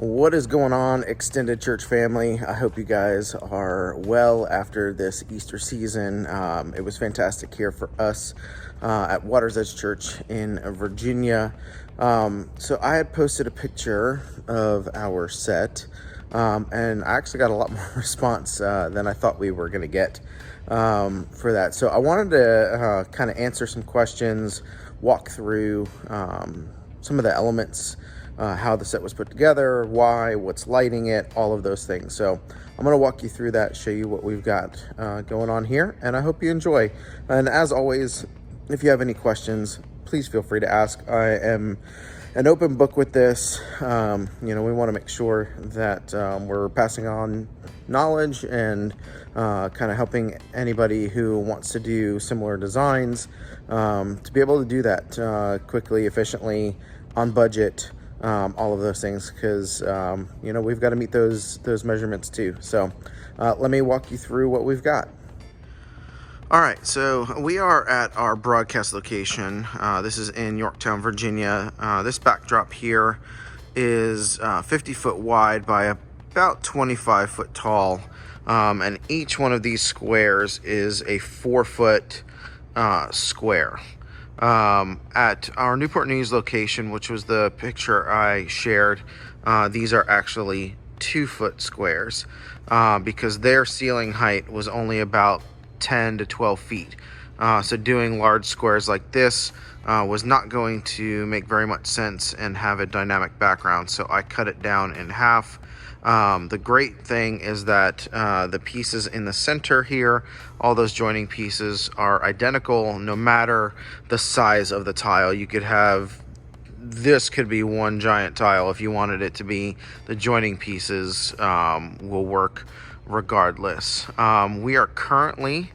What is going on, extended church family? I hope you guys are well after this Easter season. It was fantastic here for us at Water's Edge Church in Virginia. So I had posted a picture of our set, and I actually got a lot more response than I thought we were going to get for that. So I wanted to kind of answer some questions, walk through some of the elements, how the set was put together, why, what's lighting it, all of those things. So I'm going to walk you through that, show you what we've got going on here, and I hope you enjoy. And as always, if you have any questions, please feel free to ask. I am an open book with this. We want to make sure that we're passing on knowledge and kind of helping anybody who wants to do similar designs to be able to do that quickly, efficiently, on budget. All of those things, because we've got to meet those measurements too. So let me walk you through what we've got. All right, so we are at our broadcast location. This is in Yorktown, Virginia. This backdrop here is 50 foot wide by about 25 foot tall, and each one of these squares is a 4 foot square. At our Newport News location, which was the picture I shared, these are actually 2 foot squares because their ceiling height was only about 10 to 12 feet. So doing large squares like this was not going to make very much sense and have a dynamic background, so I cut it down in half. The great thing is that the pieces in the center here, all those joining pieces are identical no matter the size of the tile. You could have, this could be one giant tile if you wanted it to be. The joining pieces will work regardless. We are currently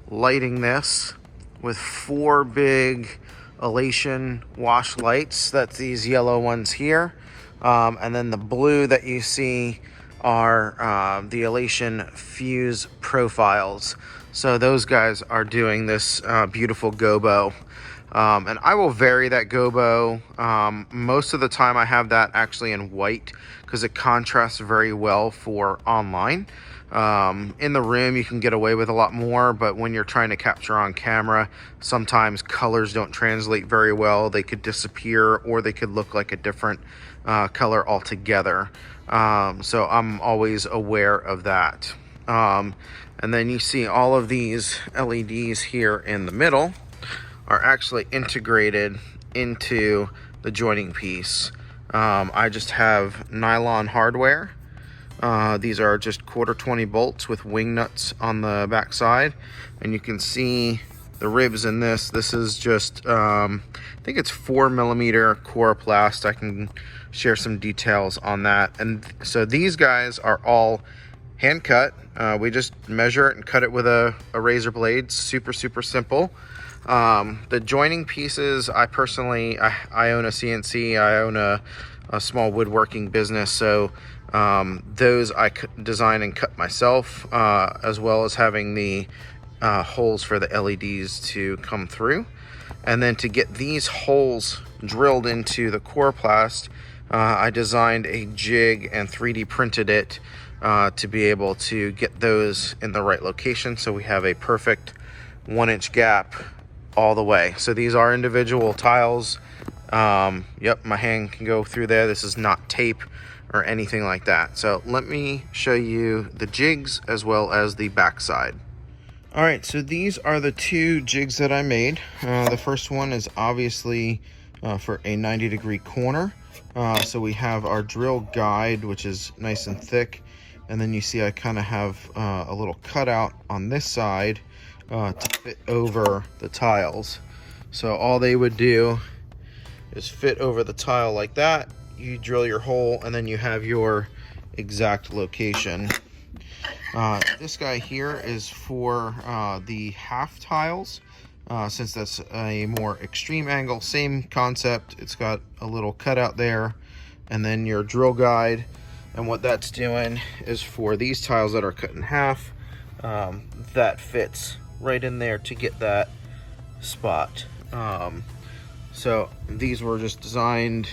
lighting this with 4 big elation wash lights. That's these yellow ones here. And then the blue that you see are the elation fuse profiles. So those guys are doing this beautiful gobo. And I will vary that gobo. Most of the time I have that actually in white because it contrasts very well for online. In the room you can get away with a lot more, but when you're trying to capture on camera, sometimes colors don't translate very well. They could disappear or they could look like a different color altogether. So I'm always aware of that. And then you see all of these LEDs here in the middle are actually integrated into the joining piece. I just have nylon hardware. These are just 1/4 bolts with wing nuts on the back side, and you can see the ribs in this. This is just I think it's 4mm coroplast. I can share some details on that. And so these guys are all hand cut. We just measure it and cut it with a razor blade. Super simple. The joining pieces, I personally I own a CNC. I own a small woodworking business, so those I design and cut myself, as well as having the holes for the LEDs to come through. And then to get these holes drilled into the coroplast, I designed a jig and 3D printed it to be able to get those in the right location, so we have a perfect 1-inch gap all the way. So these are individual tiles. Yep, my hand can go through there. This is not tape or anything like that. So let me show you the jigs as well as the backside. All right, so these are the 2 jigs that I made. The first one is obviously for a 90-degree corner. So we have our drill guide, which is nice and thick. And then you see I kind of have a little cutout on this side to fit over the tiles. So all they would do is fit over the tile like that. You drill your hole and then you have your exact location. This guy here is for the half tiles, since that's a more extreme angle. Same concept. It's got a little cutout there, and then your drill guide. And what that's doing is for these tiles that are cut in half, that fits right in there to get that spot. So these were just designed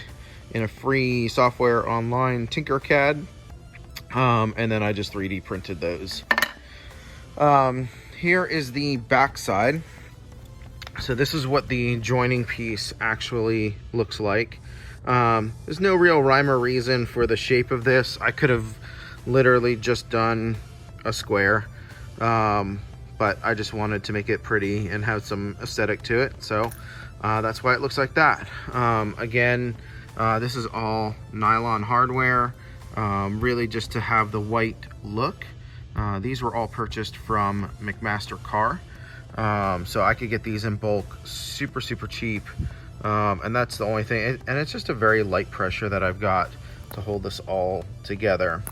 in a free software online, Tinkercad. And then I just 3D printed those. Here is the back side. So this is what the joining piece actually looks like. There's no real rhyme or reason for the shape of this. I could have literally just done a square, but I just wanted to make it pretty and have some aesthetic to it. So that's why it looks like that. Again, this is all nylon hardware, really just to have the white look. These were all purchased from McMaster Carr. So I could get these in bulk super cheap, and that's the only thing. And it's just a very light pressure that I've got to hold this all together.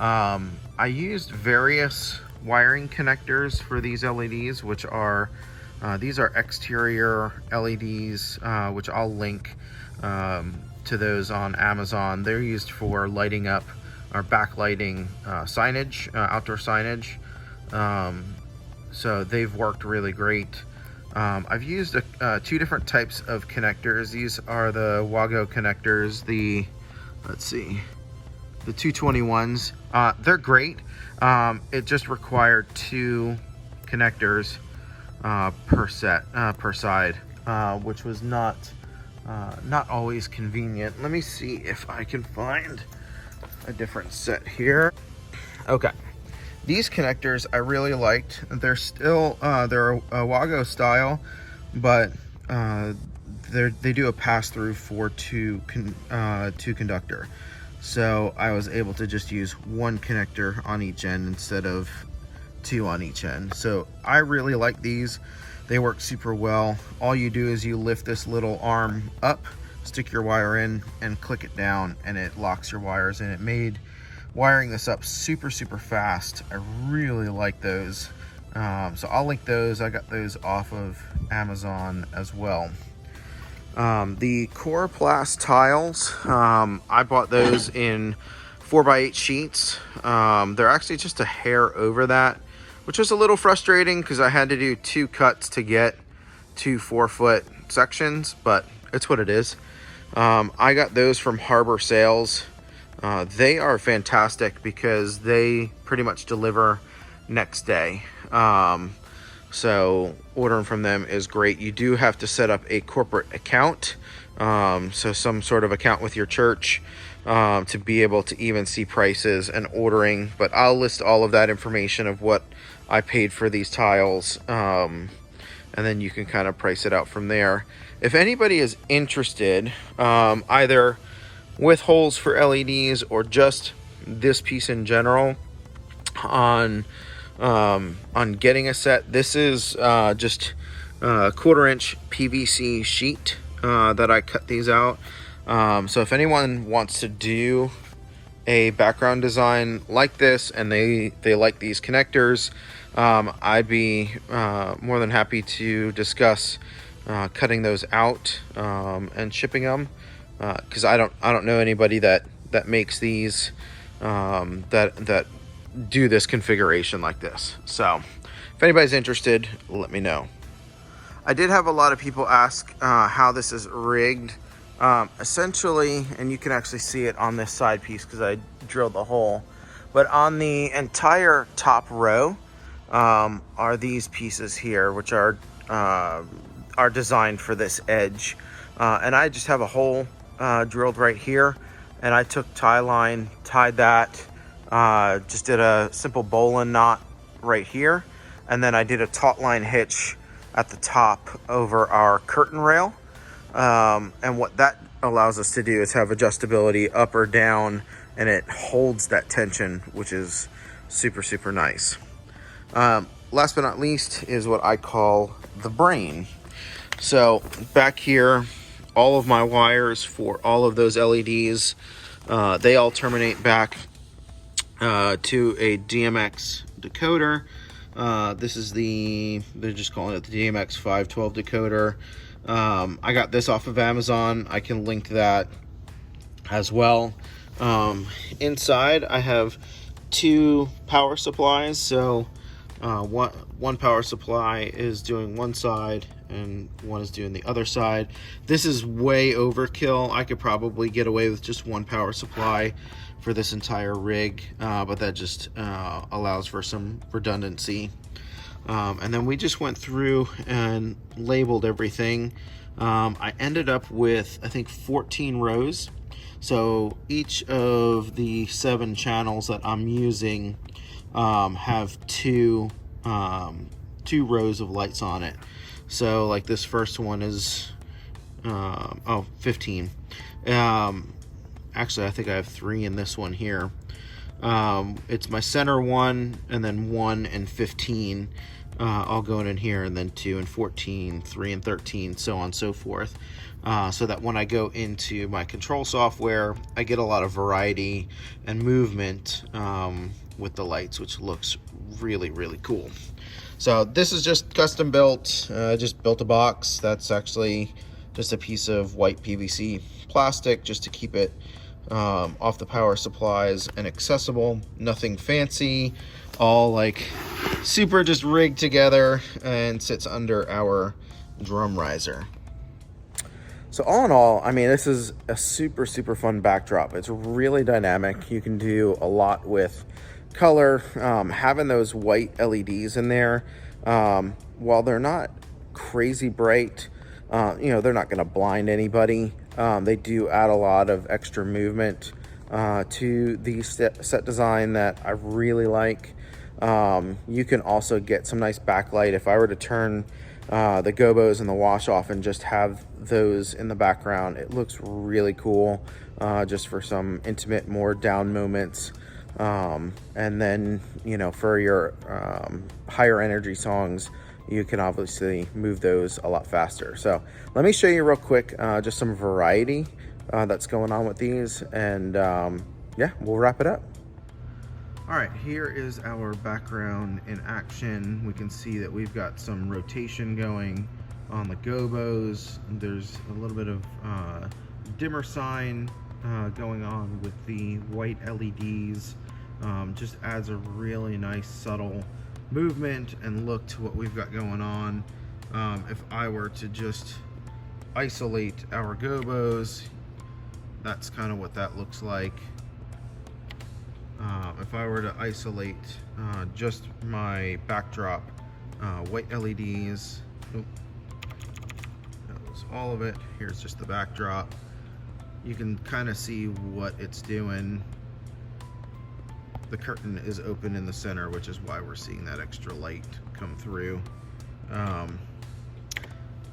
I used various wiring connectors for these LEDs, which are these are exterior LEDs, which I'll link to those on Amazon. They're used for lighting up or backlighting signage, outdoor signage. So they've worked really great. I've used two different types of connectors. These are the Wago connectors, the 221s. They're great. It just required 2 connectors per side, which was not always convenient. Let me see if I can find a different set here. Okay. These connectors I really liked. They're still they're a Wago style, but they do a pass-through for two conductor. So I was able to just use 1 connector on each end instead of 2 on each end. So I really like these. They work super well. All you do is you lift this little arm up, stick your wire in, and click it down, and it locks your wires in. It made wiring this up super fast. I really like those. So I'll link those. I got those off of Amazon as well. The coroplast tiles, I bought those in 4x8 sheets. They're actually just a hair over that, which is a little frustrating because I had to do 2 cuts to get 2 4-foot sections, but it's what it is. I got those from Harbor Sales. They are fantastic because they pretty much deliver next day. So ordering from them is great. You do have to set up a corporate account, so some sort of account with your church, to be able to even see prices and ordering. But I'll list all of that information of what I paid for these tiles, and then you can kind of price it out from there. If anybody is interested, either with holes for LEDs or just this piece in general, on getting a set, this is just a 1/4-inch PVC sheet that I cut these out. So if anyone wants to do a background design like this and they like these connectors, I'd be more than happy to discuss cutting those out and shipping them, because I don't know anybody that makes these that do this configuration like this. So if anybody's interested, let me know. I did have a lot of people ask how this is rigged. Essentially, and you can actually see it on this side piece because I drilled the hole, but on the entire top row are these pieces here, which are designed for this edge, and I just have a hole drilled right here, and I took tie line, tied that, just did a simple bowline knot right here, and then I did a taut line hitch at the top over our curtain rail. And what that allows us to do is have adjustability up or down, and it holds that tension, which is super nice. Last but not least is what I call the brain. So back here, all of my wires for all of those LEDs, they all terminate back to a DMX decoder. This is they're just calling it the DMX 512 decoder. I got this off of Amazon. I can link that as well. Inside I have 2 power supplies. So one power supply is doing one side, and one is doing the other side. This is way overkill. I could probably get away with just one power supply for this entire rig, but that just allows for some redundancy. And then we just went through and labeled everything. I ended up with, I think, 14 rows. So each of the 7 channels that I'm using have two rows of lights on it. So like this first one is 15. Actually, I think I have 3 in this one here. It's my center one, and then 1 and 15 all going in here, and then 2 and 14, 3 and 13, so on and so forth. So that when I go into my control software, I get a lot of variety and movement with the lights, which looks really, really cool. So this is just custom built. Just built a box. That's actually just a piece of white PVC plastic just to keep it off the power supplies and accessible. Nothing fancy, all like super just rigged together, and sits under our drum riser. So all in all, I mean, this is a super fun backdrop. It's really dynamic. You can do a lot with color. Having those white LEDs in there, while they're not crazy bright, they're not going to blind anybody. They do add a lot of extra movement to the set design that I really like. You can also get some nice backlight. If I were to turn the gobos and the wash off and just have those in the background, it looks really cool, just for some intimate, more down moments. And then, for your higher energy songs, you can obviously move those a lot faster. So let me show you real quick just some variety that's going on with these, and yeah, we'll wrap it up. All right, here is our background in action. We can see that we've got some rotation going on the gobos. There's a little bit of dimmer sign going on with the white LEDs. Just adds a really nice subtle movement and look to what we've got going on. If I were to just isolate our gobos, that's kind of what that looks like. If I were to isolate just my backdrop, white LEDs, that was all of it. Here's just the backdrop. You can kind of see what it's doing. The curtain is open in the center, which is why we're seeing that extra light come through.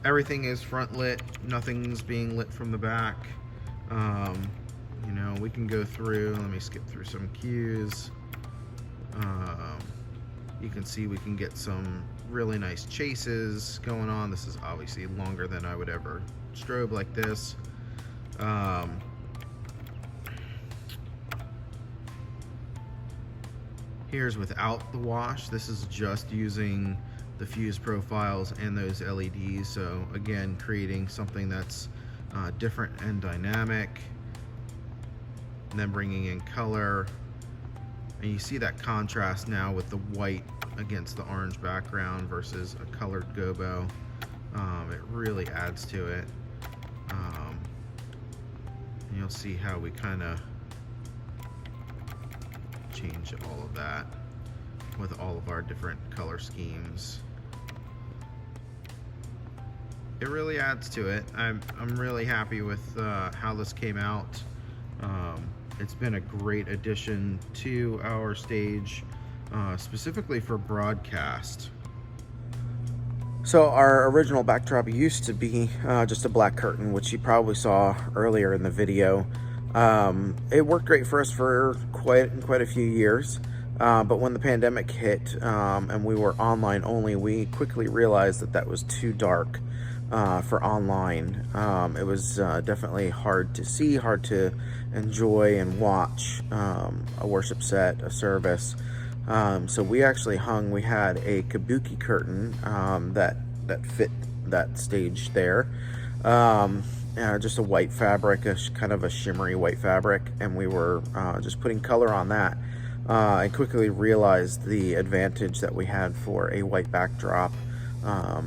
Everything is front lit, nothing's being lit from the back. We can go through, let me skip through some cues. You can see we can get some really nice chases going on. This is obviously longer than I would ever strobe like this. Here's without the wash. This is just using the fuse profiles and those LEDs. So again, creating something that's different and dynamic. And then bringing in color. And you see that contrast now with the white against the orange background versus a colored gobo. It really adds to it. And you'll see how we kind of change all of that with all of our different color schemes. It really adds to it. I'm really happy with how this came out. It's been a great addition to our stage, specifically for broadcast. So our original backdrop used to be just a black curtain, which you probably saw earlier in the video. It worked great for us for quite a few years, but when the pandemic hit and we were online only, we quickly realized that was too dark for online. It was definitely hard to see, hard to enjoy and watch a worship set, a service. So we actually we had a kabuki curtain that fit that stage there. Just a white fabric, kind of a shimmery white fabric, and we were just putting color on that. I quickly realized the advantage that we had for a white backdrop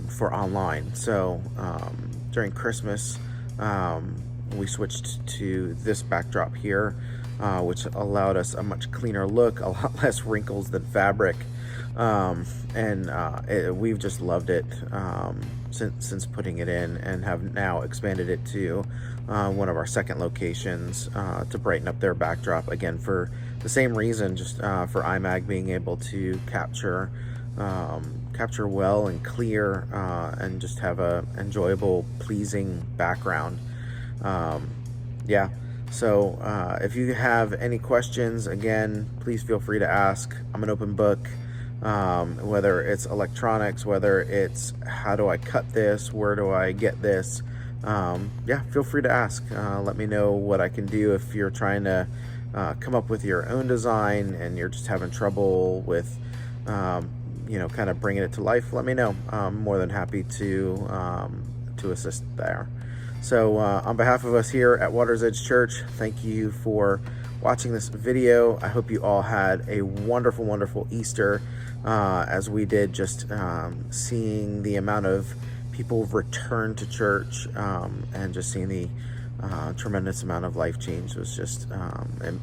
for online. So during Christmas, we switched to this backdrop here, which allowed us a much cleaner look, a lot less wrinkles than fabric. We've just loved it since putting it in, and have now expanded it to one of our second locations to brighten up their backdrop, again for the same reason, just for iMag being able to capture well and clear, and just have a enjoyable, pleasing background. Yeah, so if you have any questions, again, please feel free to ask. I'm an open book. Whether it's electronics, whether it's how do I cut this, where do I get this, yeah, feel free to ask. Let me know what I can do. If you're trying to come up with your own design and you're just having trouble with kind of bringing it to life, let me know. I'm more than happy to assist there. So on behalf of us here at Water's Edge Church, thank you for watching this video. I hope you all had a wonderful, wonderful Easter, as we did, just seeing the amount of people return to church, and just seeing the tremendous amount of life change was just,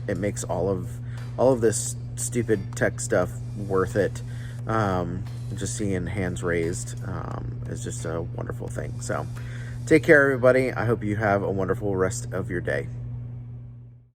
it makes all of this stupid tech stuff worth it. Just seeing hands raised is just a wonderful thing. So take care, everybody. I hope you have a wonderful rest of your day.